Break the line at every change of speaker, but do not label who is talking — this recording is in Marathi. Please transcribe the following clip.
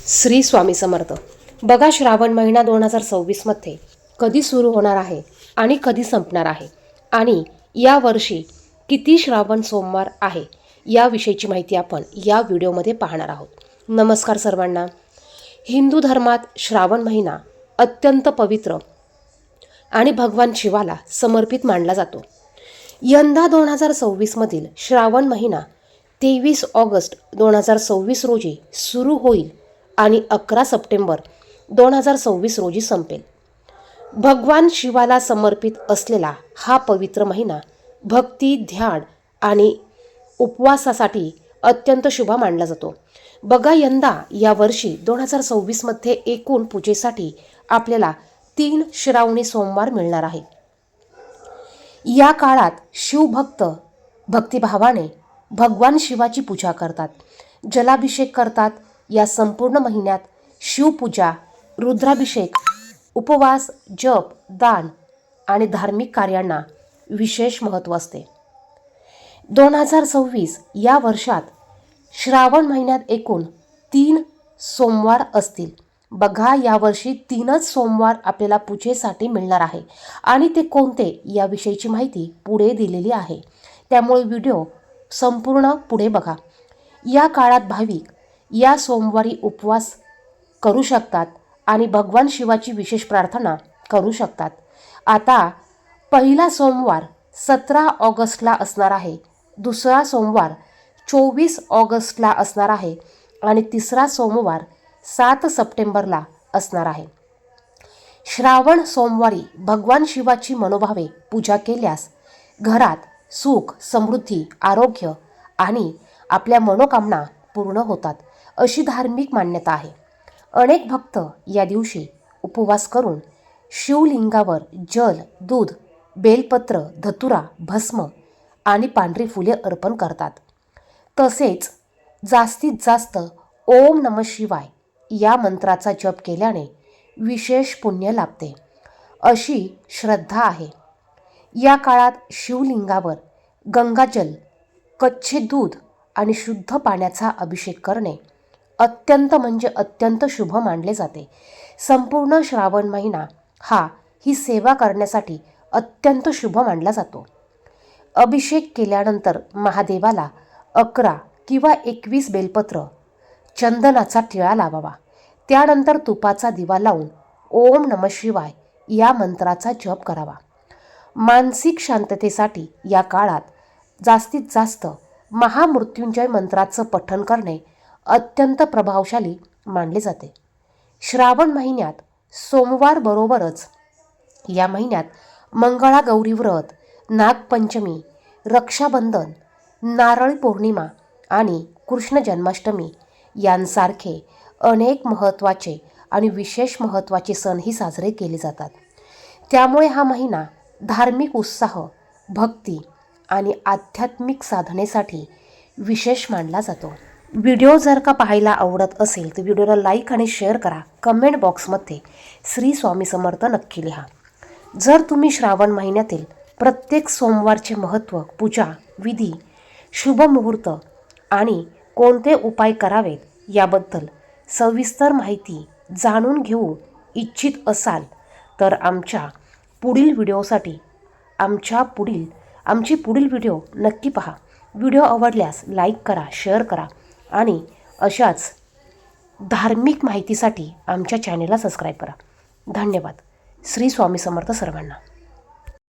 श्री स्वामी समर्थ. बघा, श्रावण महिना 2026मध्ये कधी सुरू होणार आहे आणि कधी संपणार आहे आणि या वर्षी किती श्रावण सोमवार आहे याविषयीची माहिती आपण या व्हिडिओमध्ये पाहणार आहोत. नमस्कार सर्वांना. हिंदू धर्मात श्रावण महिना अत्यंत पवित्र आणि भगवान शिवाला समर्पित मानला जातो. यंदा 2026मधील श्रावण महिना 23 ऑगस्ट 2026 रोजी सुरू होईल आणि 11 सप्टेंबर 2026 रोजी संपेल. भगवान शिवाला समर्पित असलेला हा पवित्र महिना भक्ती, ध्यान आणि उपवासासाठी अत्यंत शुभ मानला जातो. बघा, यंदा या वर्षी 2026मध्ये एकूण पूजेसाठी आपल्याला 3 श्रावणी सोमवार मिळणार आहे. या काळात शिवभक्त भक्तिभावाने भगवान शिवाची पूजा करतात, जलाभिषेक करतात. या संपूर्ण महिन्यात शिवपूजा, रुद्राभिषेक, उपवास, जप, दान आणि धार्मिक कार्यांना विशेष महत्त्व असते. 2026 या वर्षात श्रावण महिन्यात एकूण 3 सोमवार असतील. बघा, यावर्षी 3च सोमवार आपल्याला पूजेसाठी मिळणार आहे आणि ते कोणते याविषयीची माहिती पुढे दिलेली आहे, त्यामुळे व्हिडिओ संपूर्ण पुढे बघा. या काळात भाविक या सोमवारी उपवास करू शकतात आणि भगवान शिवाची विशेष प्रार्थना करू शकतात. आता पहिला सोमवार 17 ऑगस्टला असणार आहे, दुसरा सोमवार 24 ऑगस्टला असणार आहे आणि तिसरा सोमवार 7 सप्टेंबरला असणार आहे. श्रावण सोमवारी भगवान शिवाची मनोभावे पूजा केल्यास घरात सुख, समृद्धी, आरोग्य आणि आपल्या मनोकामना पूर्ण होतात, अशी धार्मिक मान्यता आहे. अनेक भक्त या दिवशी उपवास करून शिवलिंगावर जल, दूध, बेलपत्र, धतुरा, भस्म आणि पांढरी फुले अर्पण करतात. तसेच जास्तीत जास्त ओम नमः शिवाय या मंत्राचा जप केल्याने विशेष पुण्य लाभते, अशी श्रद्धा आहे. या काळात शिवलिंगावर गंगाजल, कच्चे दूध आणि शुद्ध पाण्याचा अभिषेक करणे अत्यंत अत्यंत शुभ मानले जाते. संपूर्ण श्रावण महिना ही सेवा करण्यासाठी अत्यंत शुभ मानला जातो. अभिषेक केल्यानंतर महादेवाला 11 किंवा 21 बेलपत्र, चंदनाचा टिळा लावावा. त्यानंतर तुपाचा दिवा लावून ओम नमः शिवाय या मंत्राचा जप करावा. मानसिक शांततेसाठी या काळात जास्तीत जास्त महामृत्युंजय मंत्राचं पठण करणे अत्यंत प्रभावशाली मानले जाते. श्रावण महिन्यात सोमवार बरोबरच या महिन्यात मंगळागौरी व्रत, नागपंचमी, रक्षाबंधन, नारळी पौर्णिमा आणि कृष्ण जन्माष्टमी यांसारखे अनेक महत्त्वाचे आणि विशेष महत्त्वाचे सणही साजरे केले जातात. त्यामुळे हा महिना धार्मिक उत्साह, भक्ती आणि आध्यात्मिक साधनेसाठी विशेष मानला जातो. व्हिडिओ जर का पाहायला आवडत असेल तर व्हिडिओला लाईक आणि शेअर करा. कमेंट बॉक्समध्ये श्री स्वामी समर्थ नक्की लिहा. जर तुम्ही श्रावण महिन्यातील प्रत्येक सोमवारचे महत्त्व, पूजा विधी, शुभ मुहूर्त आणि कोणते उपाय करावेत याबद्दल सविस्तर माहिती जाणून घेऊ इच्छित असाल तर आमच्या पुढील व्हिडिओसाठी आमची पुढील व्हिडिओ नक्की पहा. व्हिडिओ आवडल्यास लाईक करा, शेअर करा आणि अशाच धार्मिक माहितीसाठी आमच्या चॅनेलला सबस्क्राईब करा. धन्यवाद. श्री स्वामी समर्थ सर्वांना.